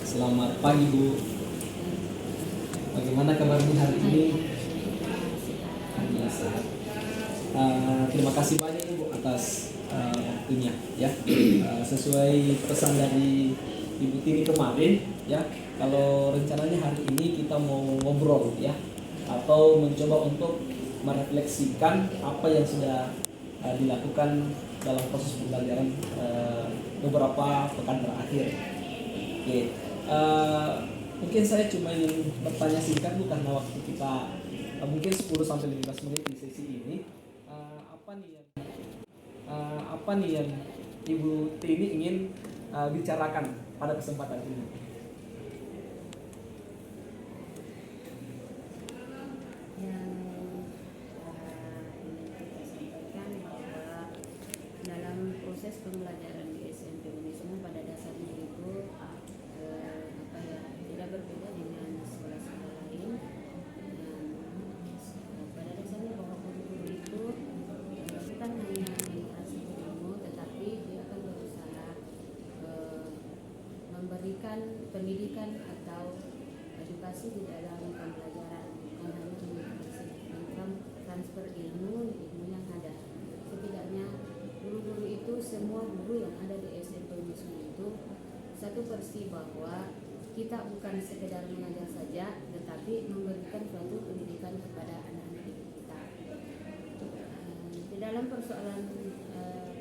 Selamat pagi Bu. Bagaimana kabarnya hari ini? Alhamdulillah sehat. Terima kasih banyak Ibu atas waktunya ya. Sesuai pesan dari Ibu Tini kemarin ya, kalau rencananya hari ini kita mau ngobrol ya, atau mencoba untuk merefleksikan apa yang sudah dilakukan dalam proses pembelajaran beberapa pekan terakhir. Oke, mungkin saya cuma ingin bertanya singkat Bu, karena waktu kita mungkin 10-15 menit di sesi ini. Apa nih yang Ibu Tini ingin bicarakan pada kesempatan ini? Yang ingin kita sampaikan bahwa dalam proses pembelajaran di SMP Unisma pada dasarnya itu tidak berbeda dengan sekolah-sekolah lain. Pada dasarnya bahwa guru-guru itu bukan hanya mengkasih ilmu, tetapi dia akan berusaha memberikan pendidikan atau edukasi di dalam pembelajaran, bukan hanya transfer ilmu yang ada. Setidaknya guru-guru itu, semua guru yang ada di SMP Unisma itu satu persi bahwa kita bukan sekedar mengajar saja, tetapi memberikan suatu pendidikan kepada anak-anak kita. Di dalam persoalan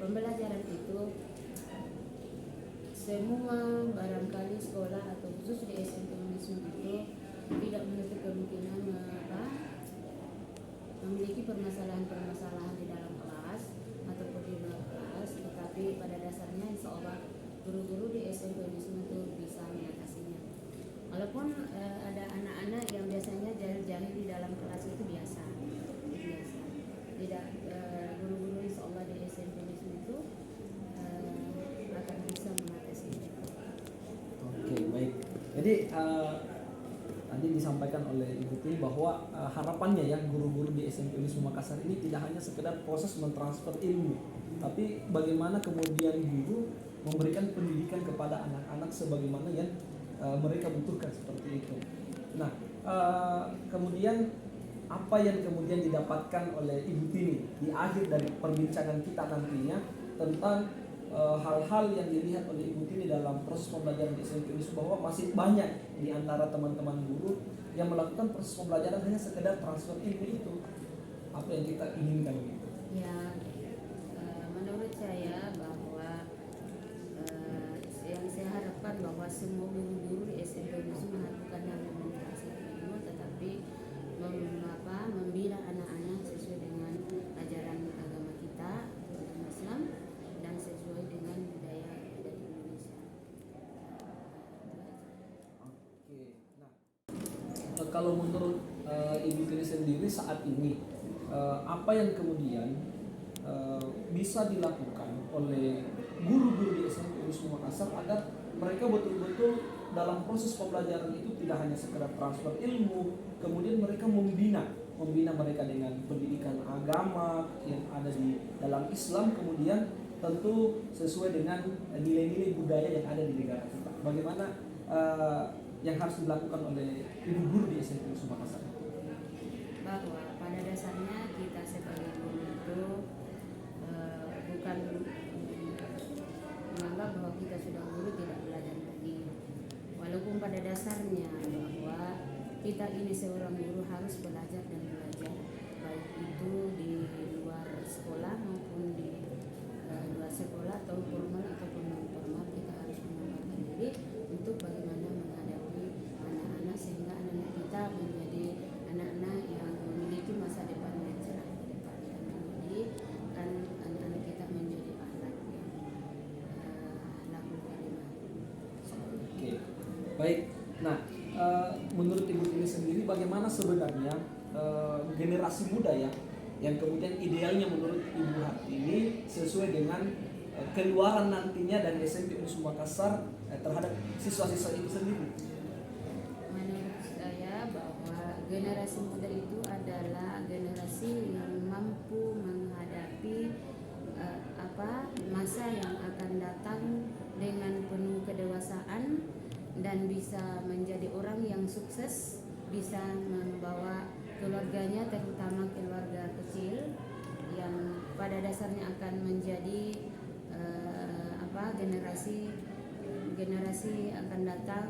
pembelajaran itu, semua barangkali sekolah atau khusus di SMP Unisma itu tidak menutup kemungkinan memiliki permasalahan-permasalahan di dalam kelas ataupun di luar kelas, tetapi pada dasarnya insya Allah guru-guru di SMP Unisma itu bisa mengatasinya. Walaupun ada anak-anak yang biasanya jahil-jahil di dalam kelas, itu biasa. Tidak, guru-guru insya Allah di SMP Unisma itu akan bisa mengatasi itu. Oke, baik. Jadi tadi disampaikan oleh Ibu Tini bahwa harapannya ya, guru-guru di SMP Unisma Makassar ini tidak hanya sekedar proses mentransfer ilmu, tapi bagaimana kemudian guru memberikan pendidikan kepada anak-anak sebagaimana yang mereka butuhkan, seperti itu. Nah, kemudian apa yang kemudian didapatkan oleh Ibu Tini di akhir dari perbincangan kita nantinya tentang hal-hal yang dilihat oleh Ibu Tini dalam proses pembelajaran di SMP Unisma, bahwa masih banyak di antara teman-teman guru yang melakukan proses pembelajaran hanya sekedar transfer ilmu itu. Apa yang kita inginkan gitu? Ya, menurut saya bahwa yang saya harapkan bahwa semua guru-guru di SMP Unisma bukan hanya mengkasih ilmu, tetapi membina anak-anak sesuai dengan ajaran agama kita, agama Islam, dan sesuai dengan budaya dari Indonesia. Oke. Nah, kalau menurut Ibu Tini sendiri saat ini, apa yang kemudian bisa dilakukan oleh guru-guru di SMP Unisma Makassar agar mereka betul-betul dalam proses pembelajaran itu tidak hanya sekedar transfer ilmu, kemudian mereka membina mereka dengan pendidikan agama yang ada di dalam Islam, kemudian tentu sesuai dengan nilai-nilai budaya yang ada di negara kita. Bagaimana yang harus dilakukan oleh ibu guru di SMP Unisma Makassar? Bahwa pada dasarnya kita sebagai guru itu bukan menganggap bahwa kita sudah guru tidak belajar lagi. Walaupun pada dasarnya bahwa kita ini seorang guru harus belajar dan belajar, baik itu di luar sekolah maupun di luar sekolah, atau formal ataupun non formal, kita harus mengembangkan diri untuk bagaimana menghadapi anak-anak, sehingga anak-anak kita menjadi anak-anak yang memiliki masa depan yang cerah ke depan, dan menjadikan anak-anak kita menjadi akhlak yang laku karimah. Oke, baik. Nah, menurut Ibu Tini sendiri, bagaimana sebenarnya generasi muda ya yang kemudian idealnya menurut Ibu Hartini sesuai dengan keluaran nantinya dari SMP Unisma Makassar terhadap siswa-siswa itu sendiri? Menurut saya bahwa generasi muda itu adalah generasi yang mampu menghadapi masa yang akan datang dengan penuh kedewasaan, dan bisa menjadi orang yang sukses, bisa membawa keluarganya, terutama keluarga kecil yang pada dasarnya akan menjadi generasi akan datang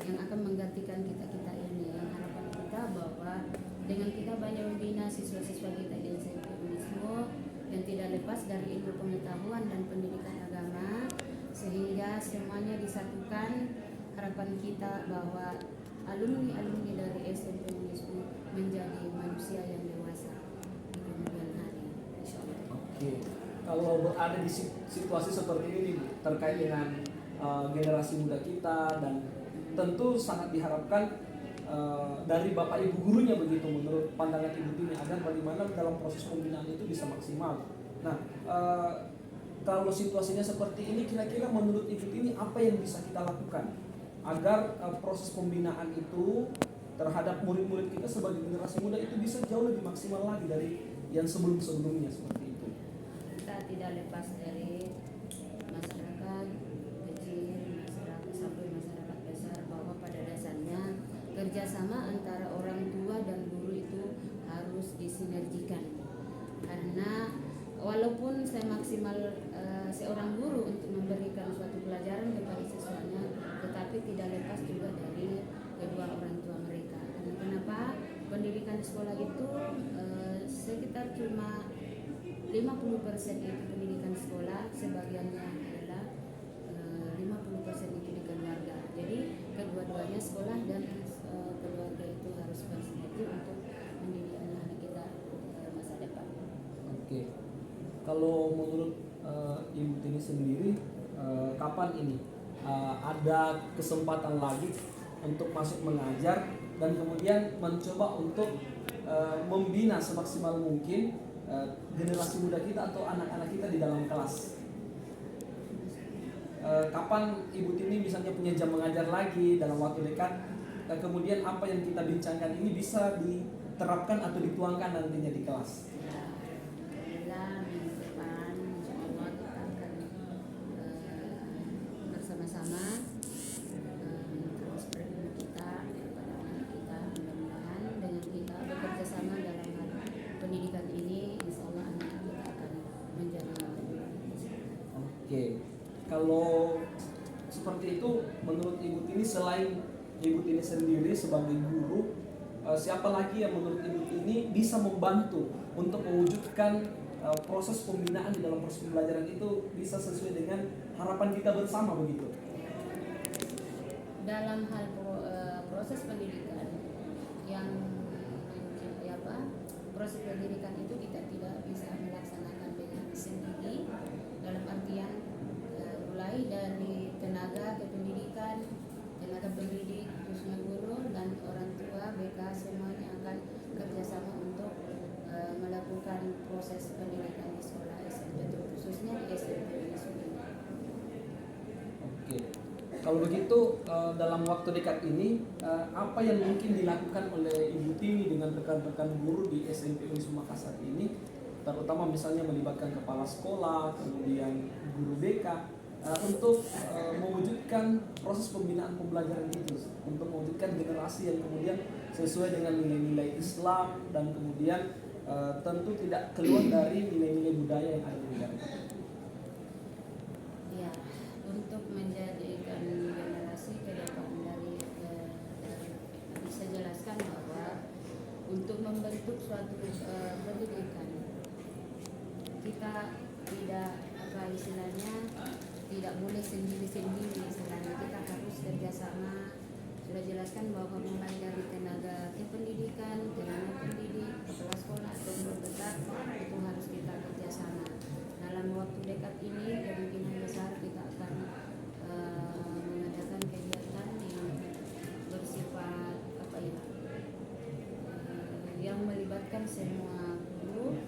yang akan menggantikan kita ini. Yang harapan kita bahwa dengan kita banyak membina siswa-siswa kita di SMP Unismo yang tidak lepas dari ilmu pengetahuan dan pendidikan agama, sehingga semuanya disatukan. Harapan kita bahwa alumni dari SMP Unismo menjadi manusia yang dewasa di kemudian hari, insyaallah. Oke, kalau berada di situasi seperti ini terkait dengan generasi muda kita, dan tentu sangat diharapkan dari Bapak Ibu gurunya begitu menurut pandangan Ibu Tini, agar bagaimana dalam proses pembinaan itu bisa maksimal. Nah, kalau situasinya seperti ini, kira-kira menurut Ibu Tini apa yang bisa kita lakukan agar proses pembinaan itu terhadap murid-murid kita sebagai generasi muda itu bisa jauh lebih maksimal lagi dari yang sebelum-sebelumnya seperti itu? Kita tidak lepas dari masyarakat kecil, masyarakat sampai masyarakat besar, bahwa pada dasarnya kerjasama antara orang tua dan guru itu harus disinergikan. Karena walaupun semaksimal seorang guru untuk memberikan suatu pelajaran kepada siswanya, tetapi tidak lepas juga dari kedua orang tua mereka. Karena kenapa? Pendidikan di sekolah itu sekitar cuma 50% itu pendidikan sekolah, sebagiannya adalah 50% itu di keluarga. Jadi kedua-duanya, sekolah dan keluarga itu harus bersinergi untuk mendidik anak-anak kita masa depan. Oke, kalau menurut Ibu Tini sendiri, kapan ini ada kesempatan lagi untuk masuk mengajar dan kemudian mencoba untuk membina semaksimal mungkin generasi muda kita atau anak-anak kita di dalam kelas? Kapan Ibu Tini misalnya punya jam mengajar lagi dalam waktu dekat? Kemudian apa yang kita bincangkan ini bisa diterapkan atau dituangkan nantinya di kelas? Alhamdulillah, minggu depan insyaallah kita akan bersama-sama terus berilmu kita kepada anak kita. Mudah-mudahan dengan kita bekerja sama dalam hal pendidikan ini, insyaallah anak kita akan menjadi lebih baik. Oke, kalau seperti itu menurut Ibu Tini, selain Ibu Tini sendiri sebagai guru, siapa lagi yang menurut Ibu Tini bisa membantu untuk mewujudkan proses pembinaan di dalam proses pembelajaran itu bisa sesuai dengan harapan kita bersama begitu? Dalam hal proses pendidikan yang proses pendidikan itu kita tidak bisa melaksanakan dengan sendiri, dalam artian mulai dari tenaga kependidikan, tenaga pendidik, khususnya guru dan orang tua, BK, semuanya akan kerjasama untuk melakukan proses pendidikan di sekolah SMP, khususnya di SMP ini. Oke, kalau begitu dalam waktu dekat ini apa yang mungkin dilakukan oleh Ibu Tini dengan rekan-rekan guru di SMP Unismo Makassar ini, terutama misalnya melibatkan kepala sekolah, kemudian guru BK, untuk mewujudkan proses pembinaan pembelajaran itu, untuk mewujudkan generasi yang kemudian sesuai dengan nilai-nilai Islam dan kemudian tentu tidak keluar dari nilai-nilai budaya yang ada di negara kita. Ya, untuk menjadikan generasi ke depan dari bisa jelaskan bahwa untuk membentuk suatu pendidikan kita tidak istilahnya tidak boleh sendiri-sendiri, istilahnya kita harus kerjasama. Sudah jelaskan bahwa mulai dari tenaga kependidikan, tenaga pendidik, kepala sekolah, atau guru besar itu harus kita kerjasama. Dalam waktu dekat ini kemungkinan besar kita akan mengadakan kegiatan yang bersifat yang melibatkan semua guru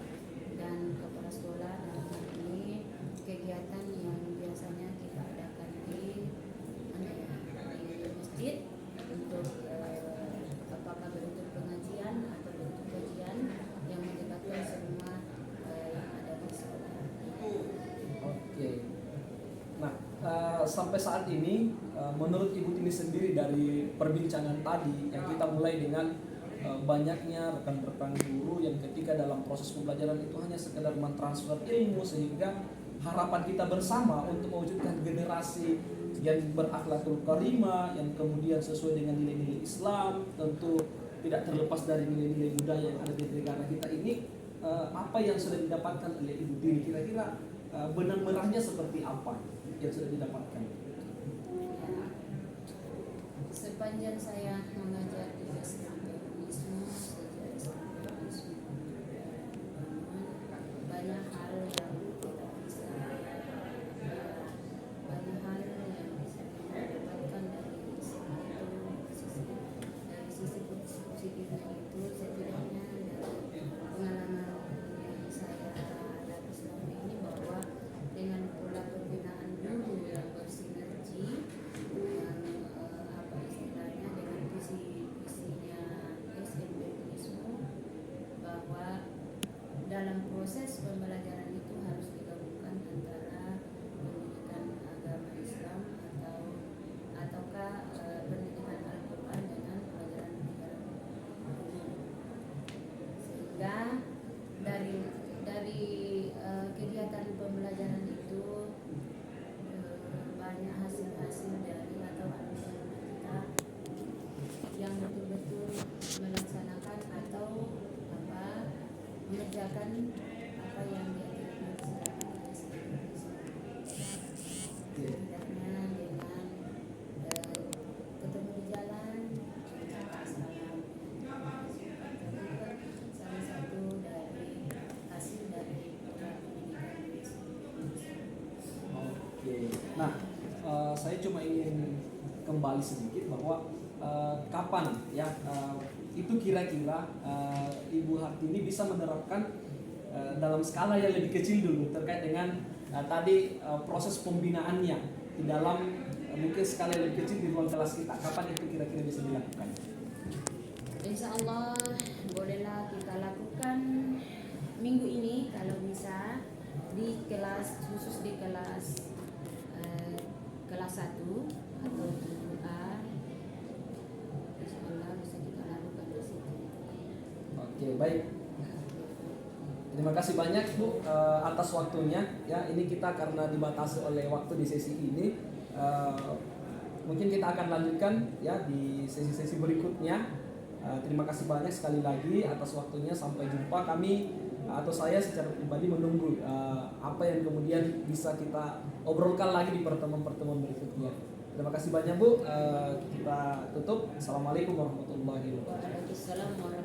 dan kepala sekolah. Dalam hal ini kegiatan yang biasanya kita adakan di masjid untuk apakah bentuk pengajian atau bentuk kajian yang melibatkan semua yang ada di sekolah. Oke. Nah, sampai saat ini menurut Ibu Tini sendiri dari perbincangan tadi yang kita mulai dengan banyaknya rekan-rekan guru yang ketika dalam proses pembelajaran itu hanya sekedar mentransfer ilmu, sehingga harapan kita bersama untuk mewujudkan generasi yang berakhlakul karimah, yang kemudian sesuai dengan nilai-nilai Islam, tentu tidak terlepas dari nilai-nilai budaya yang ada di negara kita ini. Apa yang sudah didapatkan oleh Ibu Tini, kira-kira benang-benangnya seperti apa yang sudah didapatkan? Sepanjang saya mengajar di Islamisme, sejak Islamisme, banyak hal yang kita bisa banyak hal yang bisa kita dapatkan dari Islam itu. Dari sisi positifnya itu, setidaknya dari pengalaman yang saya alami selama ini, bahwa dengan pola pembinaan guru yang bersinergi, yang apa istilahnya, dengan visinya SMPUnisme, bahwa dalam proses pembelajaran itu harus digabungkan antara pendidikan agama Islam ataukah pendidikan Al-Quran dengan pelajaran-pelajaran umum. Sehingga dari kegiatan pembelajaran itu banyak hasil-hasil dari atau alumni kita yang betul-betul melaksanakan atau mengerjakan apa yang diajarkan selama setidaknya dengan ketemu di jalan, mengucapkan salam, salah satu dari hasil dari pendidikan di sini. Oke, nah saya cuma ingin kembali sedikit bahwa kapan ya itu kira-kira Ibu Hartini bisa menerapkan dalam skala yang lebih kecil dulu terkait dengan tadi proses pembinaannya di dalam mungkin skala yang lebih kecil di ruang kelas kita. Kapan itu kira-kira bisa dilakukan? Insya Allah bolehlah kita lakukan minggu ini kalau bisa, di kelas, khusus di kelas 1 atau 7A. Insya Allah bisa kita lakukan di situ. Oke, baik. Terima kasih banyak Bu atas waktunya. Ya, ini kita karena dibatasi oleh waktu di sesi ini, mungkin kita akan lanjutkan ya di sesi-sesi berikutnya. Terima kasih banyak sekali lagi atas waktunya. Sampai jumpa. Kami atau saya secara pribadi menunggu apa yang kemudian bisa kita obrolkan lagi di pertemuan-pertemuan berikutnya. Terima kasih banyak Bu. Kita tutup. Assalamualaikum warahmatullahi wabarakatuh. Waalaikumsalam warahmatullahi wabarakatuh.